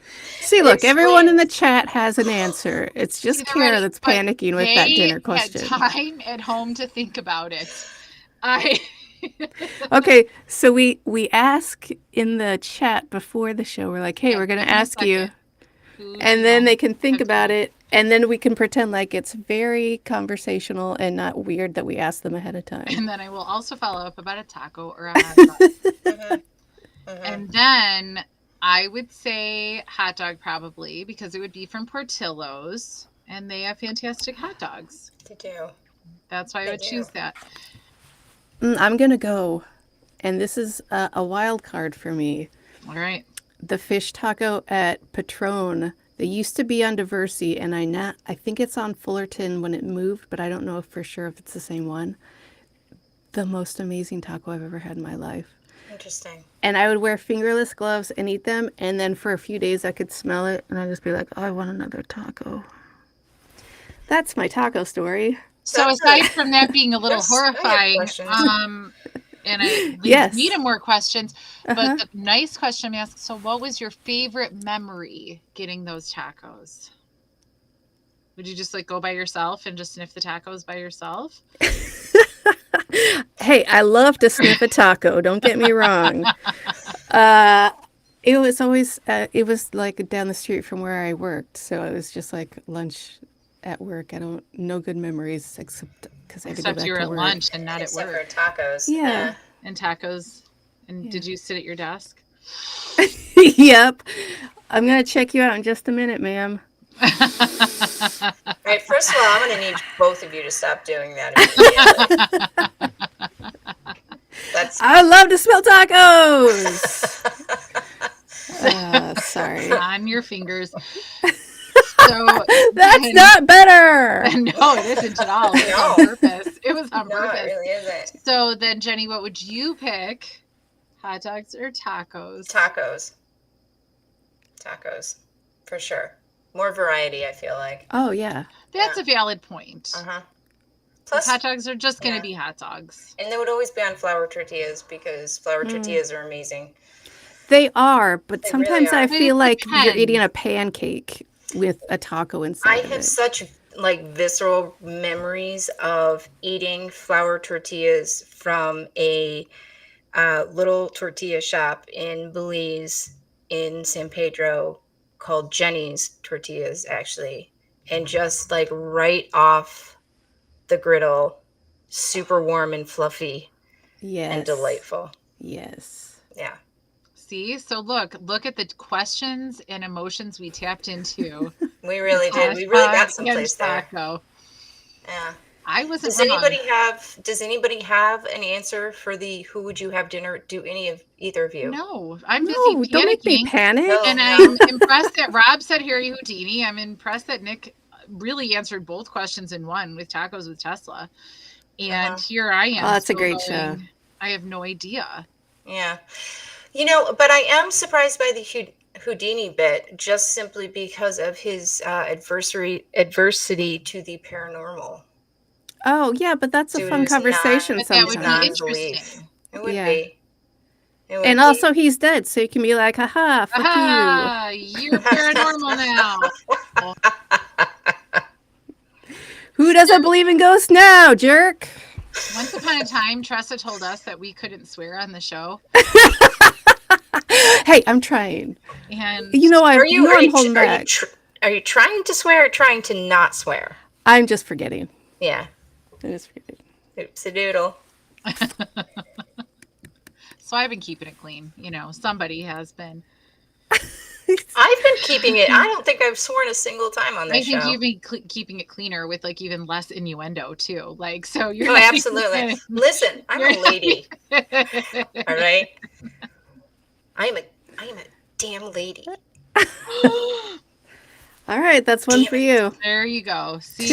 See, look, everyone in the Explains. chat has an answer. It's just See, they're Kara ready, that's but panicking with that they dinner question. had time at home to think about it. Okay, so we ask in the chat before the show. We're like, hey, Yeah, we're going give to me a ask you. second. Who do And you then know? they can think Have about to- it. And then we can pretend like it's very conversational and not weird that we asked them ahead of time. And then I will also follow up about a taco or a hot dog. Mhm. And then I would say hot dog probably because it would be from Portillo's and they have fantastic hot dogs. They do. That's why I They would do. choose that. I'm going to go. And this is a wild card for me. All right. The fish taco at Patron. They used to be on Diversey, and I think it's on Fullerton when it moved, but I don't know for sure if it's the same one. The most amazing taco I've ever had in my life. Interesting. And I would wear fingerless gloves and eat them, and then for a few days I could smell it, and I'd just be like, oh, I want another taco. That's my taco story. So That's aside a- from that being a little Yes, I have horrifying, questions. and I leads Yes. me to more questions, Uh-huh. but the nice question I'm asking, so what was your favorite memory getting those tacos? Would you just like go by yourself and just sniff the tacos by yourself? Hey, I love to sniff a taco. Don't get me wrong. It was always, it was like down the street from where I worked. So it was just like lunch at work. No good memories except because I had to go Except you back were to at work. lunch and not at Except work. for tacos. Yeah. And tacos. And Yeah. did you sit at your desk? Yep. I'm going to check you out in just a minute, ma'am. All right, first of all, I'm going to need both of you to stop doing that immediately. That's I love to smell tacos. Sorry. On your fingers. So That's not better. No, it isn't at all. It was on purpose. It was on no, purpose. it really isn't. So then, Jeni, what would you pick? Hot dogs or tacos? Tacos, for sure. More variety, I feel like. Oh, yeah. That's a valid point. Plus, hot dogs are just going to be hot dogs. And they would always be on flour tortillas because flour tortillas are amazing. They are, but They sometimes really are. I feel like you're depends. eating a pancake with a taco inside I of have it. such like visceral memories of eating flour tortillas from a little tortilla shop in Belize in San Pedro called Jeni's Tortillas, actually. And just like right off the griddle, super warm and fluffy Yes. and delightful. Yes. Yeah. See? So look at the questions and emotions we tapped into. We really did. We really got someplace there. Taco. Yeah. I wasn't Does anybody have an answer for the who would you have dinner? Do either of you? No, I'm busy No, don't make me panicking. panic. No. And I'm impressed that Rob said Harry Houdini. I'm impressed that Nick really answered both questions in one with tacos with Tesla. And here I am. Oh, that's a still great show. I have no idea. Yeah. But I am surprised by the Houdini bit just simply because of his adversity to the paranormal. Oh, yeah, but that's a Dude, fun it's conversation But that would be sometimes. interesting. It would Yeah. be. It would And be. also, he's dead, so you can be like, haha, fuck Aha, you're paranormal now. you. Who doesn't believe in ghosts now, jerk? Once upon a time, Tressa told us that we couldn't swear on the show. Hey, I'm trying. And You know, I'm Are holding back. you trying to swear or trying to not swear? I'm just forgetting. Yeah. I'm just forgetting. Oops a doodle. so I've been keeping it clean. Somebody has been. I've been keeping it. I don't think I've sworn a single time on this show. I think you've been keeping it cleaner with like even less innuendo too. Like, so you're. Oh, absolutely. Listen, I'm a lady. All right. I am a damn lady. All right, that's one for you. There you go. See?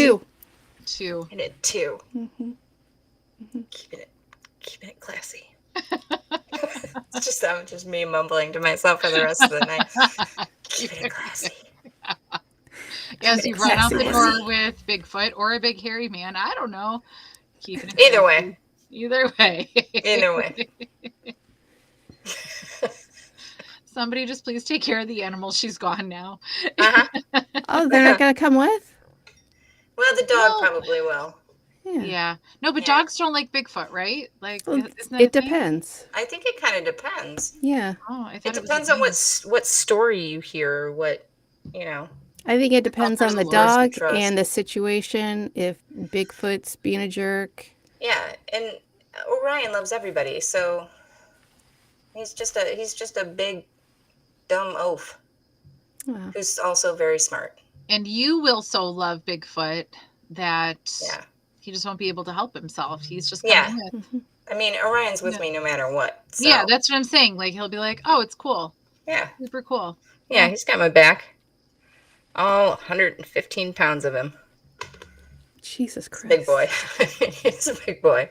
Two. And a 2. Mm-hmm. Keeping it classy. It's just me mumbling to myself for the rest of the night. Keeping it classy. As you run out the door with Bigfoot or a big hairy man, I don't know. Keeping it Either classy. way. Either way. Either way. Somebody just please take care of the animal. She's gone now. Uh-huh. Oh, they're not going to come with? Well, the dog probably will. Yeah. No, but Yeah. dogs don't like Bigfoot, right? Like, Well, isn't that it a thing? depends. I think it kind of depends. Yeah. Oh, I It thought depends was on what story you hear, or what, I think it depends on the person dog trust. and the situation. If Bigfoot's being a jerk. Yeah, and Orion loves everybody, so he's just a big dumb oaf Wow. who's also very smart. And you will so love Bigfoot that Yeah. he just won't be able to help himself. He's just Yeah. coming with. I mean, Orion's with me no matter what. So. Yeah, that's what I'm saying. Like, he'll be like, oh, it's cool. Yeah. Super cool. Yeah, he's got my back. All 115 pounds of him. Jesus Christ. Big boy. He's a big boy.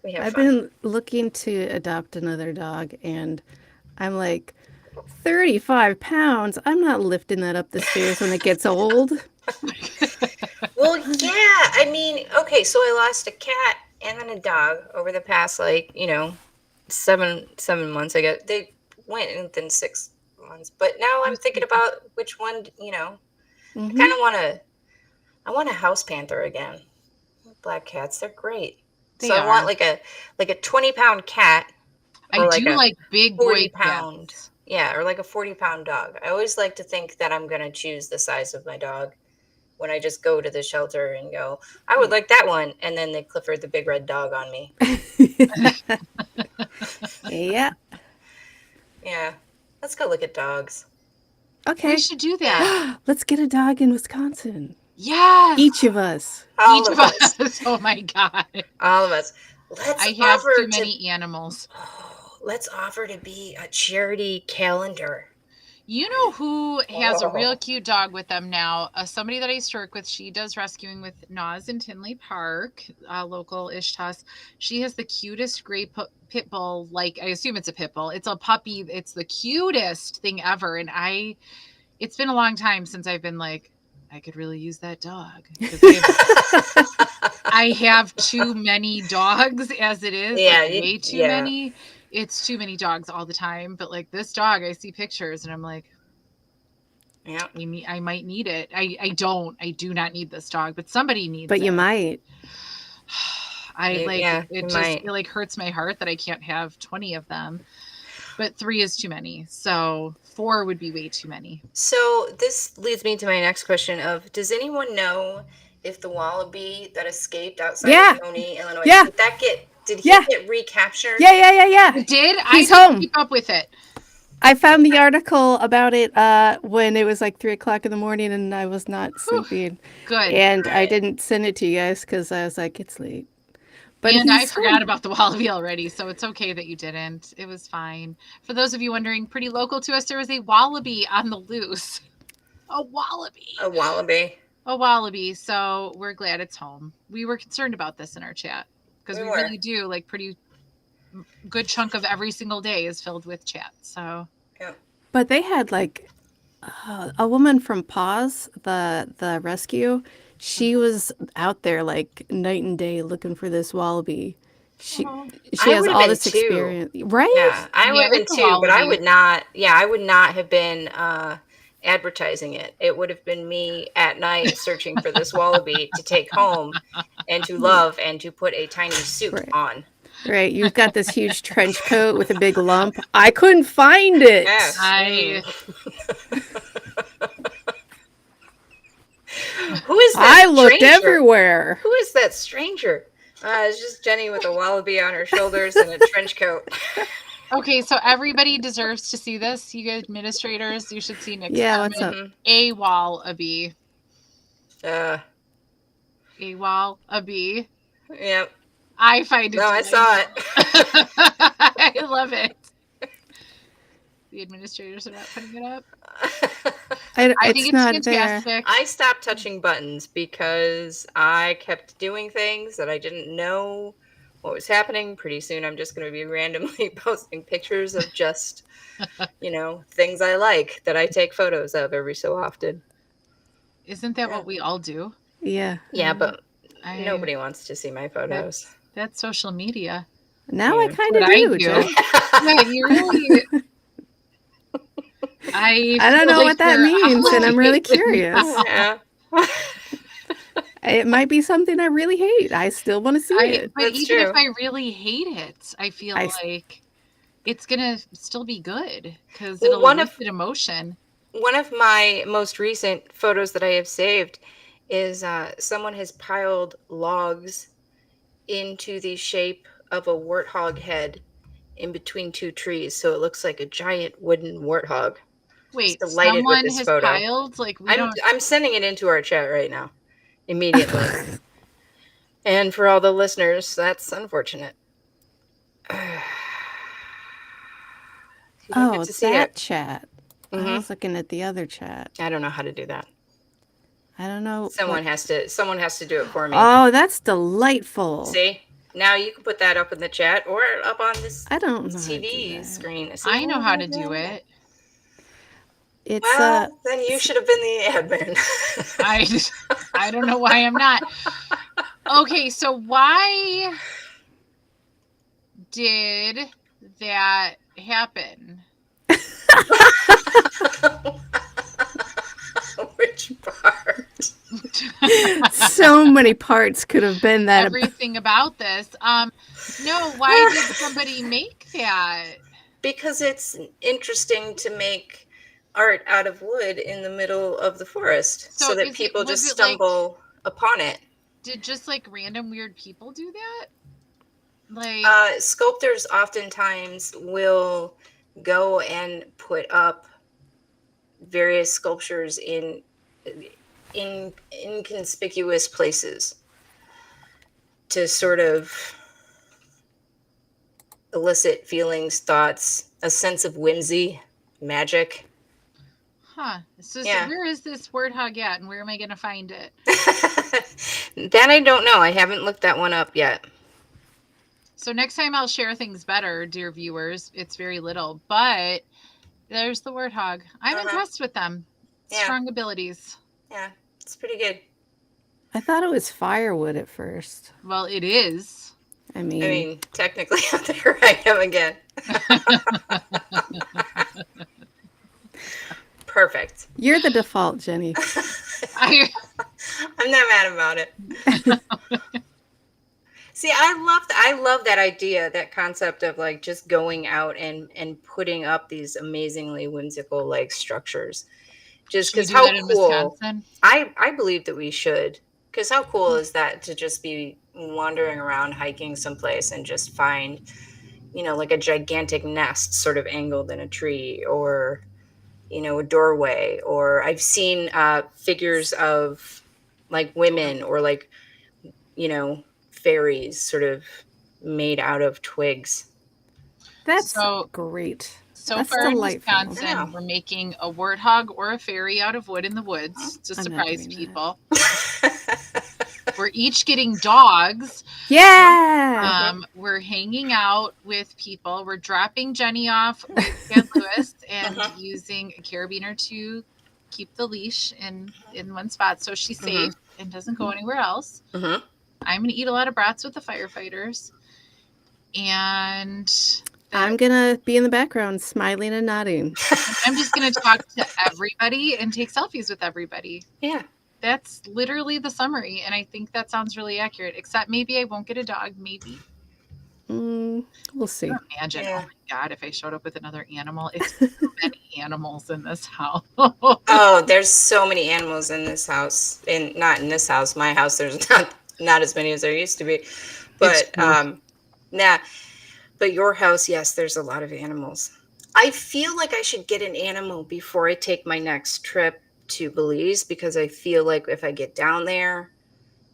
We have I've fun. been looking to adopt another dog, and I'm like, 35 pounds? I'm not lifting that up the stairs when it gets old. Well, yeah. I mean, okay, so I lost a cat and then a dog over the past, 7 months. I guess they went within 6 months, but now I'm thinking about which one. I kind of want a house panther again. Black cats, they're great. They So I want are. like a 20-pound cat. I or do a like big boy 40-pound. cats. Yeah, or like a 40-pound dog. I always like to think that I'm going to choose the size of my dog when I just go to the shelter and go, I would like that one. And then they Clifford the big red dog on me. Yeah. Yeah. Let's go look at dogs. Okay. We should do that. Let's get a dog in Wisconsin. Yes. Each of us. All Each of of us. us. Oh my God. All of us. Let's I have offer too to many animals. let's offer to be a charity calendar. You know who has a real Oh. cute dog with them now? Somebody that I used to work with. She does rescuing with Nas in Tinley Park, local-ish to us. She has the cutest gray pit bull. Like, I assume it's a pit bull. It's a puppy. It's the cutest thing ever. And it's been a long time since I've been like, I could really use that dog. 'Cause I have too many dogs as it is. Yeah, like way too many. It's too many dogs all the time. But like this dog, I see pictures and I'm like, Yeah. I might need it. I do not need this dog, but somebody needs it. But you might. It like hurts my heart that I can't have 20 of them. But 3 is too many. So 4 would be way too many. So this leads me to my next question of, does anyone know if the wallaby that escaped outside of Joni, Illinois, did he get recaptured? Yeah. Did? He's I didn't home. keep up with it. I found the article about it when it was like 3:00 in the morning and I was not sleeping. Good. And I didn't send it to you guys because I was like, it's late. But and I forgot about the wallaby already, so it's okay that you didn't. It was fine. For those of you wondering, pretty local to us, there was a wallaby on the loose. A wallaby. A wallaby. A wallaby. So we're glad it's home. We were concerned about this in our chat because we really do like pretty good chunk of every single day is filled with chat. So. Yeah. But they had like a woman from Paws, the rescue. She was out there like night and day looking for this wallaby. She has all this experience, right? Yeah, I would have been too, but I would not. Yeah, I would not have been advertising it. It would have been me at night searching for this wallaby to take home and to love and to put a tiny suit on. Right, you've got this huge trench coat with a big lump. I couldn't find it. Yes. Who is that? I looked everywhere. Who is that stranger? It's just Jeni with a wallaby on her shoulders and a trench coat. Okay, so everybody deserves to see this. You administrators, you should see Nick's what's up? A wallaby. A wallaby. Yep. I find it. No, I saw it. I love it. The administrators are not putting it up. I think it's fantastic. There. I stopped touching buttons because I kept doing things that I didn't know what was happening. Pretty soon I'm just going to be randomly posting pictures of just, things I like that I take photos of every so often. Isn't that what we all do? Yeah. Yeah, but nobody wants to see my photos. That's social media. Now I kind of do. Yeah, you really... I don't know what that means, and I'm really curious. Yeah. It might be something I really hate. I still want to see it. But even if I really hate it, I feel like it's going to still be good because it'll elicit emotion. One of my most recent photos that I have saved is someone has piled logs into the shape of a warthog head in between 2 trees, so it looks like a giant wooden warthog. Wait, someone has piled? Like I'm sending it into our chat right now, immediately. And for all the listeners, that's unfortunate. That chat. Mm-hmm. I was looking at the other chat. I don't know how to do that. I don't know. Someone has to do it for me. Oh, that's delightful. See? Now you can put that up in the chat or up on this TV screen. I know how to do it. It's then you should have been the admin. I don't know why I'm not. Okay, so why did that happen? Which part? So many parts could have been that. Everything about this. No, why did somebody make that? Because it's interesting to make art out of wood in the middle of the forest so that people just stumble upon it. Did just like random weird people do that? Like Sculptors oftentimes will go and put up various sculptures in inconspicuous places to sort of elicit feelings, thoughts, a sense of whimsy, magic. Huh. So where is this warthog at, and where am I going to find it? That I don't know. I haven't looked that one up yet. So next time I'll share things better, dear viewers. It's very little, but there's the warthog. I'm impressed with them. Yeah. Strong abilities. Yeah, it's pretty good. I thought it was firewood at first. Well, it is. I mean technically, there I am again. Perfect. You're the default, Jeni. I'm not mad about it. See, I love that idea, that concept of like just going out and putting up these amazingly whimsical like structures. Just because how cool. I believe that we should. Because how cool is that to just be wandering around hiking someplace and just find, like a gigantic nest sort of angled in a tree, or a doorway, or I've seen figures of like women or like fairies sort of made out of twigs. That's great. So That's far delightful. in Wisconsin, we're making a warthog or a fairy out of wood in the woods to surprise people. We're each getting dogs. Yeah. We're hanging out with people. We're dropping Jeni off with St. Louis and using a carabiner to keep the leash in one spot so she's safe and doesn't go anywhere else. I'm going to eat a lot of brats with the firefighters. And I'm going to be in the background smiling and nodding. I'm just going to talk to everybody and take selfies with everybody. Yeah. That's literally the summary. And I think that sounds really accurate, except maybe I won't get a dog. Maybe. We'll see. Imagine, oh my God, if I showed up with another animal. It's so many animals in this house. Oh, there's so many animals in this house. And not in this house. My house, there's not as many as there used to be. But but your house, yes, there's a lot of animals. I feel like I should get an animal before I take my next trip to Belize, because I feel like if I get down there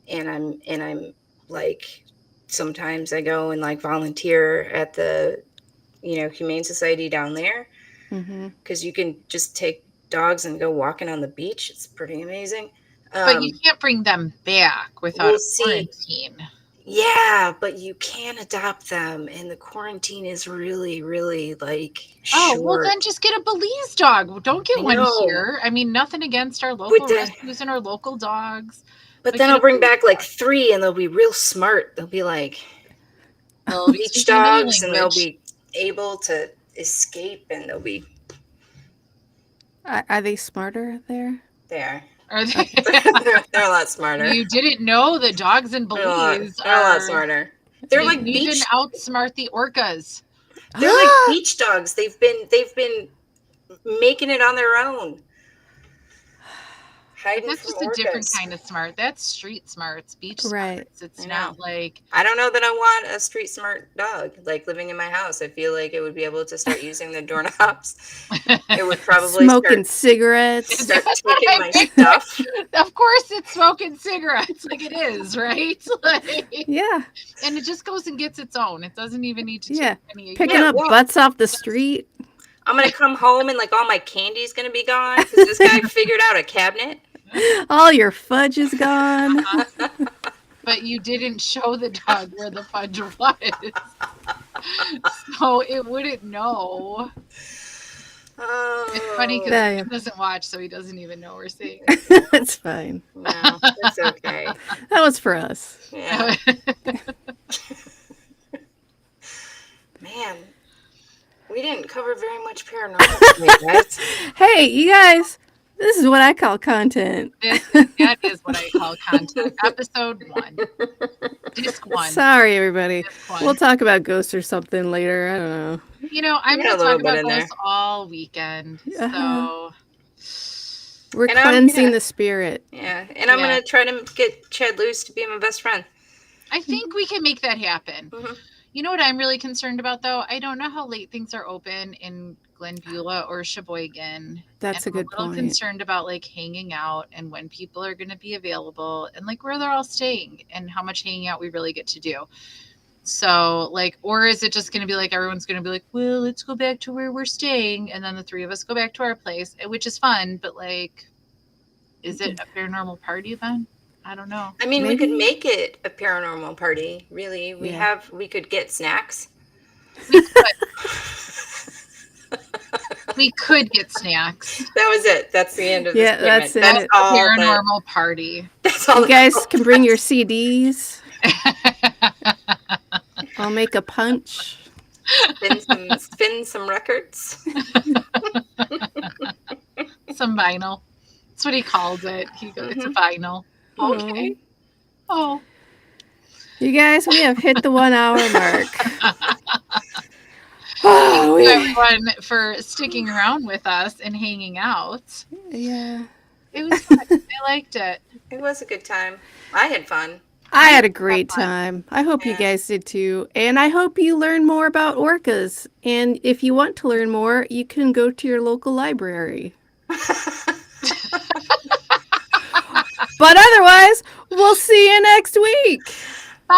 and I'm like, sometimes I go and like volunteer at the Humane Society down there, because you can just take dogs and go walking on the beach. It's pretty amazing. But you can't bring them back without a quarantine. Yeah, but you can adopt them, and the quarantine is really, really like short. Oh, well then just get a Belize dog. Don't get one here. I mean, nothing against our local rescues and our local dogs. But then I'll bring back like 3, and they'll be real smart. They'll be like beach dogs, and they'll be able to escape, and they'll be... Are they smarter there? They are. Are they? They're a lot smarter. You didn't know the dogs in Belize are a lot smarter. They're like beach. Even outsmart the orcas. They're like beach dogs. They've been making it on their own. That's just a different kind of smart. That's street smarts, beach smarts. It's not like... I don't know that I want a street smart dog like living in my house. I feel like it would be able to start using the doorknobs. It would probably smoking cigarettes. Start taking my stuff. Of course it's smoking cigarettes, like it is, right? Like, yeah. And it just goes and gets its own. It doesn't even need to take any... Picking up butts off the street. I'm going to come home and like all my candy's going to be gone because this guy figured out a cabinet. All your fudge is gone. But you didn't show the dog where the fudge was. So it wouldn't know. It's funny because he doesn't watch, so he doesn't even know we're saying it. It's fine. No, it's okay. That was for us. Yeah. Man, we didn't cover very much paranormal, guys. Hey, you guys. This is what I call content. That is what I call content. Episode 1. Disc 1. Sorry, everybody. We'll talk about ghosts or something later. I don't know. You know, I'm We got going to a little talk bit about in those all weekend. Uh-huh. So, We're And I'm cleansing gonna- the spirit. Yeah, and I'm Yeah. gonna try to get Chad Lewis to be my best friend. I think we can make that happen. Mhm. You know what I'm really concerned about, though? I don't know how late things are open in Glen Beulah or Sheboygan. That's a And good I'm a little point. concerned about like hanging out and when people are going to be available and like where they're all staying and how much hanging out we really get to do. So, like, or is it just going to be like everyone's going to be like, well, let's go back to where we're staying, and then the three of us go back to our place, which is fun, but like, is it a paranormal party then? I don't know. I mean, we could Maybe. make it a paranormal party. Really, Yeah. we could get snacks. We could. We could get snacks. That was it. That's the end of Yeah, the segment. that's it. That's all. Paranormal party. That's all. You the guys can bring your CDs. I'll make a punch. spin some records. Some vinyl. That's what he calls it. He goes, it's a vinyl. Okay. Oh. You guys, we have hit the 1 hour mark. Thank you, everyone, for sticking around with us and hanging out. Yeah. It was fun. I liked it. It was a good time. I had fun. I had a great time. I hope you Yeah. guys did too. And I hope you learn more about orcas. And if you want to learn more, you can go to your local library. But otherwise, we'll see you next week. Bye.